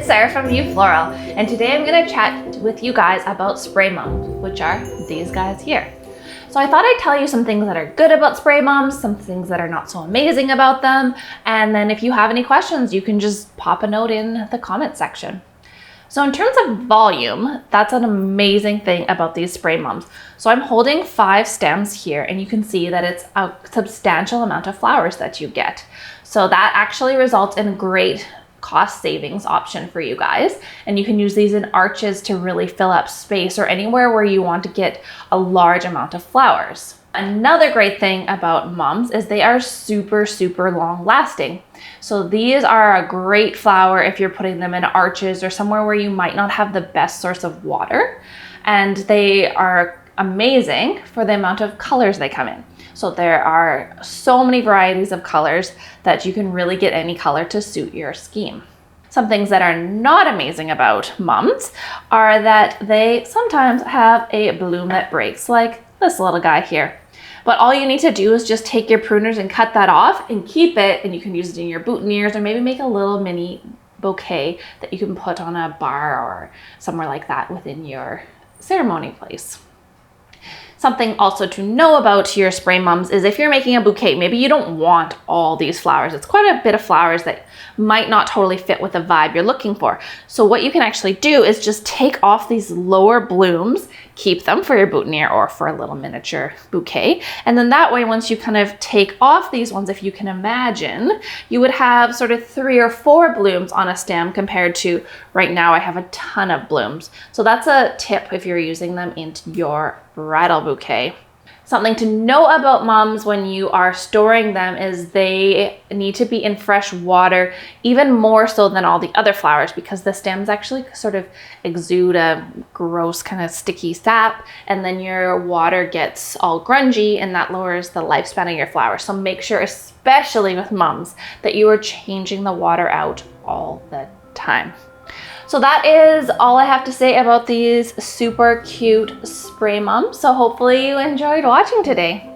it's Sarah from You Floral, and today I'm going to chat with you guys about spray mums, which are these guys here. So I thought I'd tell you some things that are good about spray mums, some things that are not so amazing about them, and then if you have any questions, you can just pop a note in the comment section. So in terms of volume, that's an amazing thing about these spray mums. So I'm holding 5 stems here, and you can see that it's a substantial amount of flowers that you get. So that actually results in a great cost savings option for you guys. And you can use these in arches to really fill up space or anywhere where you want to get a large amount of flowers. Another great thing about mums is they are super long lasting. So these are a great flower if you're putting them in arches or somewhere where you might not have the best source of water. And they are amazing for the amount of colors they come in. So there are so many varieties of colors that you can really get any color to suit your scheme. Some things that are not amazing about mums are that they sometimes have a bloom that breaks, like this little guy here. But all you need to do is just take your pruners and cut that off and keep it, and you can use it in your boutonnieres or maybe make a little mini bouquet that you can put on a bar or somewhere like that within your ceremony place. Something also to know about your spray mums is if you're making a bouquet, maybe you don't want all these flowers. It's quite a bit of flowers that might not totally fit with the vibe you're looking for. So what you can actually do is just take off these lower blooms, keep them for your boutonniere or for a little miniature bouquet. And then that way, once you kind of take off these ones, if you can imagine, you would have sort of 3 or 4 blooms on a stem compared to right now I have a ton of blooms. So that's a tip if you're using them into your bridal bouquet. Something to know about mums when you are storing them is they need to be in fresh water, even more so than all the other flowers, because the stems actually sort of exude a gross kind of sticky sap, and then your water gets all grungy and that lowers the lifespan of your flowers. So make sure, especially with mums, that you are changing the water out all the time. So that is all I have to say about these super cute spray mums. So hopefully you enjoyed watching today.